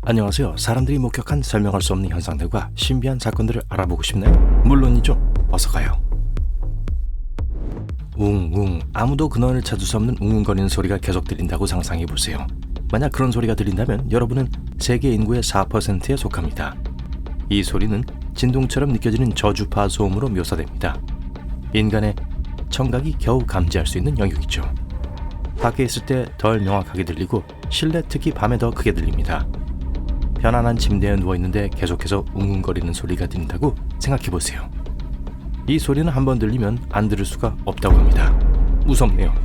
안녕하세요. 사람들이 목격한 설명할 수 없는 현상들과 신비한 사건들을 알아보고 싶나요? 물론이죠. 어서 가요. 웅웅, 아무도 근원을 찾을 수 없는 웅웅거리는 소리가 계속 들린다고 상상해보세요. 만약 그런 소리가 들린다면 여러분은 세계 인구의 4%에 속합니다. 이 소리는 진동처럼 느껴지는 저주파 소음으로 묘사됩니다. 인간의 청각이 겨우 감지할 수 있는 영역이죠. 밖에 있을 때 덜 명확하게 들리고 실내 특히 밤에 더 크게 들립니다. 편안한 침대에 누워있는데 계속해서 웅웅거리는 소리가 들린다고 생각해보세요. 이 소리는 한번 들리면 안 들을 수가 없다고 합니다. 무섭네요.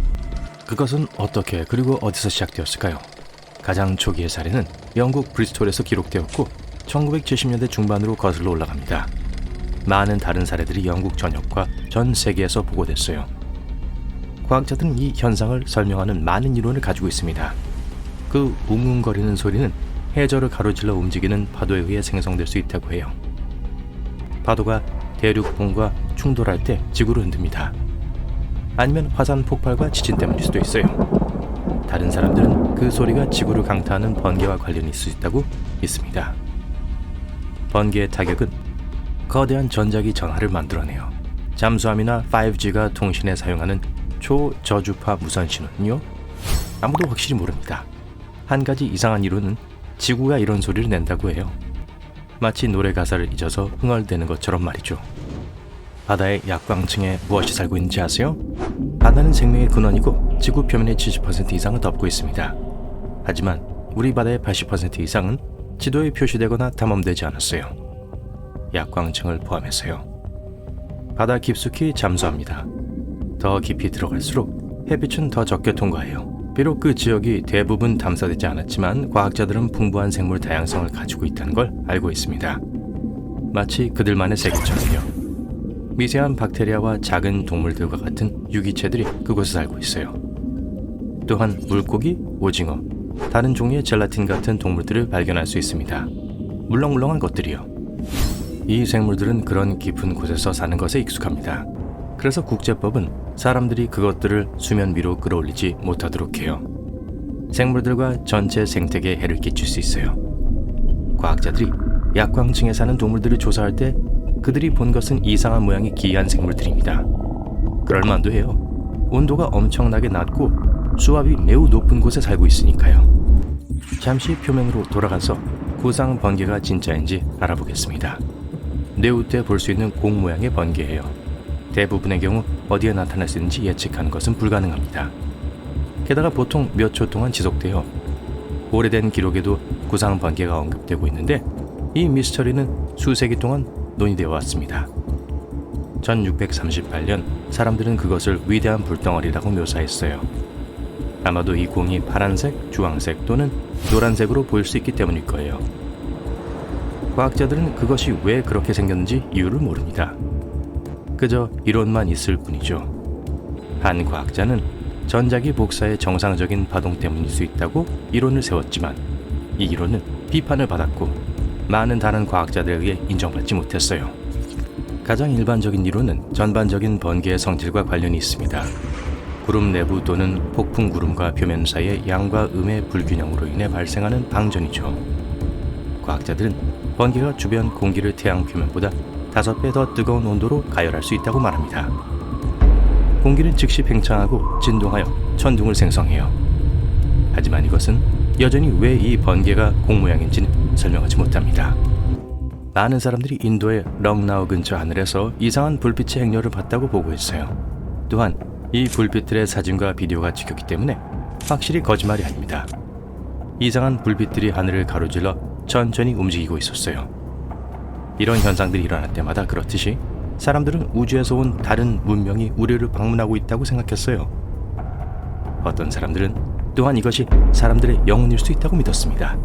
그것은 어떻게 그리고 어디서 시작되었을까요? 가장 초기의 사례는 영국 브리스톨에서 기록되었고 1970년대 중반으로 거슬러 올라갑니다. 많은 다른 사례들이 영국 전역과 전 세계에서 보고됐어요. 과학자들은 이 현상을 설명하는 많은 이론을 가지고 있습니다. 그 웅웅거리는 소리는 해저를 가로질러 움직이는 파도에 의해 생성될 수 있다고 해요. 파도가 대륙봉과 충돌할 때 지구를 흔듭니다. 아니면 화산 폭발과 지진 때문일 수도 있어요. 다른 사람들은 그 소리가 지구를 강타하는 번개와 관련이 있을 수 있다고 믿습니다. 번개의 타격은 거대한 전자기 전하를 만들어내요. 잠수함이나 5G가 통신에 사용하는 초저주파 무선 신호는요? 아무도 확실히 모릅니다. 한 가지 이상한 이론은 지구가 이런 소리를 낸다고 해요. 마치 노래 가사를 잊어서 흥얼대는 것처럼 말이죠. 바다의 약광층에 무엇이 살고 있는지 아세요? 바다는 생명의 근원이고 지구 표면의 70% 이상을 덮고 있습니다. 하지만 우리 바다의 80% 이상은 지도에 표시되거나 탐험되지 않았어요. 약광층을 포함해서요. 바다 깊숙이 잠수합니다. 더 깊이 들어갈수록 햇빛은 더 적게 통과해요. 비록 그 지역이 대부분 탐사되지 않았지만 과학자들은 풍부한 생물 다양성을 가지고 있다는 걸 알고 있습니다. 마치 그들만의 세계처럼요. 미세한 박테리아와 작은 동물들과 같은 유기체들이 그곳에 살고 있어요. 또한 물고기, 오징어, 다른 종류의 젤라틴 같은 동물들을 발견할 수 있습니다. 물렁물렁한 것들이요. 이 생물들은 그런 깊은 곳에서 사는 것에 익숙합니다. 그래서 국제법은 사람들이 그것들을 수면 위로 끌어올리지 못하도록 해요. 생물들과 전체 생태계에 해를 끼칠 수 있어요. 과학자들이 약광층에 사는 동물들을 조사할 때 그들이 본 것은 이상한 모양의 기이한 생물들입니다. 그럴만도 해요. 온도가 엄청나게 낮고 수압이 매우 높은 곳에 살고 있으니까요. 잠시 표면으로 돌아가서 구상 번개가 진짜인지 알아보겠습니다. 뇌우 때 볼 수 있는 공 모양의 번개예요. 대부분의 경우 어디에 나타날 수 있는지 예측하는 것은 불가능합니다. 게다가 보통 몇 초 동안 지속돼요. 오래된 기록에도 구상 번개가 언급되고 있는데 이 미스터리는 수세기 동안 논의되어 왔습니다. 1638년 사람들은 그것을 위대한 불덩어리라고 묘사했어요. 아마도 이 공이 파란색, 주황색 또는 노란색으로 보일 수 있기 때문일 거예요. 과학자들은 그것이 왜 그렇게 생겼는지 이유를 모릅니다. 그저 이론만 있을 뿐이죠. 한 과학자는 전자기 복사의 정상적인 파동 때문일 수 있다고 이론을 세웠지만 이 이론은 비판을 받았고 많은 다른 과학자들에 의해 인정받지 못했어요. 가장 일반적인 이론은 전반적인 번개의 성질과 관련이 있습니다. 구름 내부 또는 폭풍 구름과 표면 사이의 양과 음의 불균형으로 인해 발생하는 방전이죠. 과학자들은 번개가 주변 공기를 태양 표면보다 5배 더 뜨거운 온도로 가열할 수 있다고 말합니다. 공기는 즉시 팽창하고 진동하여 천둥을 생성해요. 하지만 이것은 여전히 왜 이 번개가 공 모양인지는 설명하지 못합니다. 많은 사람들이 인도의 럭나우 근처 하늘에서 이상한 불빛의 행렬을 봤다고 보고했어요. 또한 이 불빛들의 사진과 비디오가 찍혔기 때문에 확실히 거짓말이 아닙니다. 이상한 불빛들이 하늘을 가로질러 천천히 움직이고 있었어요. 이런 현상들이 일어날 때마다 그렇듯이 사람들은 우주에서 온 다른 문명이 우리를 방문하고 있다고 생각했어요. 어떤 사람들은 또한 이것이 사람들의 영혼일 수 있다고 믿었습니다.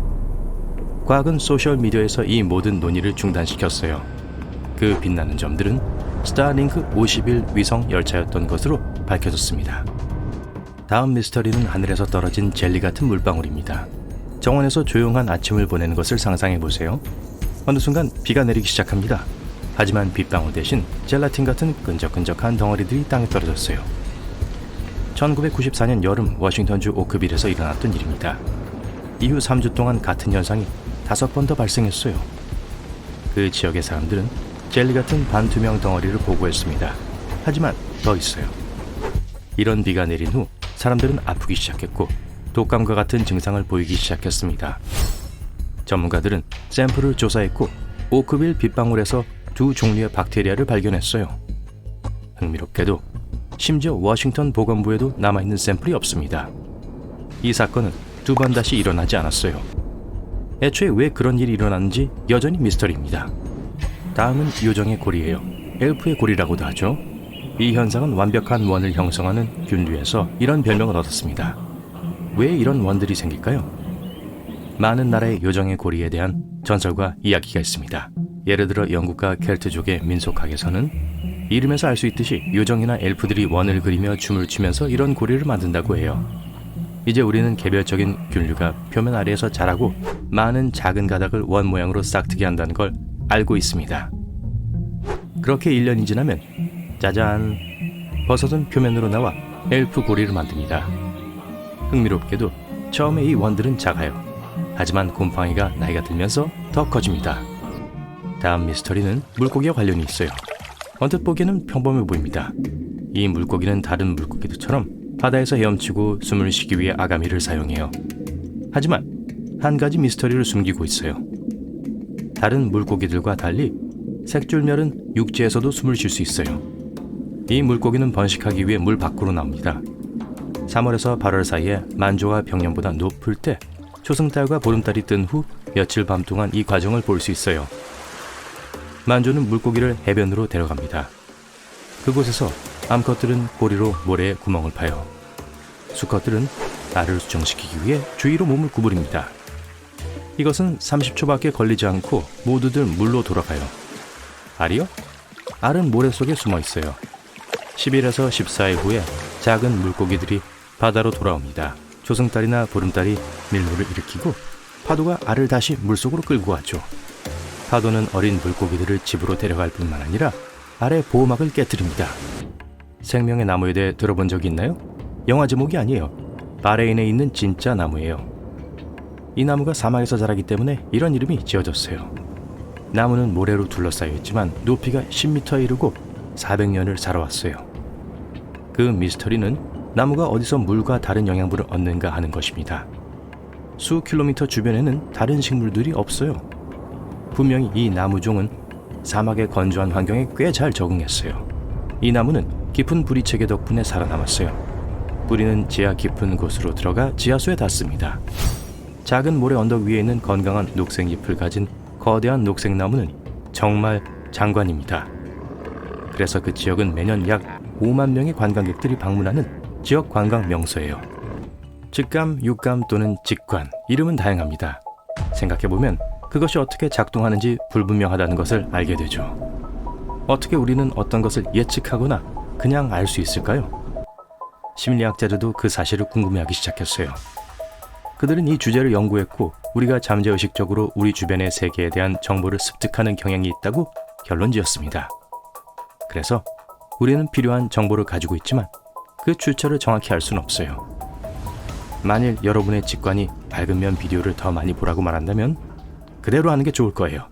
과학은 소셜미디어에서 이 모든 논의를 중단시켰어요. 그 빛나는 점들은 스타링크 50일 위성 열차였던 것으로 밝혀졌습니다. 다음 미스터리는 하늘에서 떨어진 젤리 같은 물방울입니다. 정원에서 조용한 아침을 보내는 것을 상상해보세요. 어느 순간 비가 내리기 시작합니다. 하지만 빗방울 대신 젤라틴 같은 끈적끈적한 덩어리들이 땅에 떨어졌어요. 1994년 여름 워싱턴주 오크빌에서 일어났던 일입니다. 이후 3주 동안 같은 현상이 5번 더 발생했어요. 그 지역의 사람들은 젤리 같은 반투명 덩어리를 보고했습니다. 하지만 더 있어요. 이런 비가 내린 후 사람들은 아프기 시작했고 독감과 같은 증상을 보이기 시작했습니다. 전문가들은 샘플을 조사했고 오크빌 빗방울에서 2 종류의 박테리아를 발견했어요. 흥미롭게도 심지어 워싱턴 보건부에도 남아있는 샘플이 없습니다. 이 사건은 2번 다시 일어나지 않았어요. 애초에 왜 그런 일이 일어났는지 여전히 미스터리입니다. 다음은 요정의 고리예요. 엘프의 고리라고도 하죠. 이 현상은 완벽한 원을 형성하는 균류에서 이런 별명을 얻었습니다. 왜 이런 원들이 생길까요? 많은 나라의 요정의 고리에 대한 전설과 이야기가 있습니다. 예를 들어 영국과 켈트족의 민속학에서는 이름에서 알 수 있듯이 요정이나 엘프들이 원을 그리며 춤을 추면서 이런 고리를 만든다고 해요. 이제 우리는 개별적인 균류가 표면 아래에서 자라고 많은 작은 가닥을 원 모양으로 싹트게 한다는 걸 알고 있습니다. 그렇게 1년이 지나면 짜잔! 버섯은 표면으로 나와 엘프 고리를 만듭니다. 흥미롭게도 처음에 이 원들은 작아요. 하지만 곰팡이가 나이가 들면서 더 커집니다. 다음 미스터리는 물고기와 관련이 있어요. 언뜻 보기에는 평범해 보입니다. 이 물고기는 다른 물고기들처럼 바다에서 헤엄치고 숨을 쉬기 위해 아가미를 사용해요. 하지만 한 가지 미스터리를 숨기고 있어요. 다른 물고기들과 달리 색줄멸은 육지에서도 숨을 쉴 수 있어요. 이 물고기는 번식하기 위해 물 밖으로 나옵니다. 3월에서 8월 사이에 만조가 평년보다 높을 때 초승달과 보름달이 뜬 후 며칠 밤 동안 이 과정을 볼 수 있어요. 만조는 물고기를 해변으로 데려갑니다. 그곳에서 암컷들은 고리로 모래에 구멍을 파요. 수컷들은 알을 수정시키기 위해 주위로 몸을 구부립니다. 이것은 30초밖에 걸리지 않고 모두들 물로 돌아가요. 알이요? 알은 모래 속에 숨어 있어요. 10일에서 14일 후에 작은 물고기들이 바다로 돌아옵니다. 조승달이나 보름달이 밀물을 일으키고 파도가 알을 다시 물속으로 끌고 가죠. 파도는 어린 물고기들을 집으로 데려갈 뿐만 아니라 알의 보호막을 깨뜨립니다. 생명의 나무에 대해 들어본 적이 있나요? 영화 제목이 아니에요. 바레인에 있는 진짜 나무예요. 이 나무가 사막에서 자라기 때문에 이런 이름이 지어졌어요. 나무는 모래로 둘러싸여 있지만 높이가 10m에 이르고 400년을 자라왔어요. 그 미스터리는 나무가 어디서 물과 다른 영양분을 얻는가 하는 것입니다. 수 킬로미터 주변에는 다른 식물들이 없어요. 분명히 이 나무종은 사막의 건조한 환경에 꽤 잘 적응했어요. 이 나무는 깊은 뿌리체계 덕분에 살아남았어요. 뿌리는 지하 깊은 곳으로 들어가 지하수에 닿습니다. 작은 모래 언덕 위에 있는 건강한 녹색 잎을 가진 거대한 녹색 나무는 정말 장관입니다. 그래서 그 지역은 매년 약 5만 명의 관광객들이 방문하는 지역 관광 명소예요. 직감, 육감 또는 직관, 이름은 다양합니다. 생각해보면 그것이 어떻게 작동하는지 불분명하다는 것을 알게 되죠. 어떻게 우리는 어떤 것을 예측하거나 그냥 알 수 있을까요? 심리학자들도 그 사실을 궁금해하기 시작했어요. 그들은 이 주제를 연구했고 우리가 잠재의식적으로 우리 주변의 세계에 대한 정보를 습득하는 경향이 있다고 결론지었습니다. 그래서 우리는 필요한 정보를 가지고 있지만 그 출처를 정확히 알 수는 없어요. 만일 여러분의 직관이 밝은 면 비디오를 더 많이 보라고 말한다면 그대로 하는 게 좋을 거예요.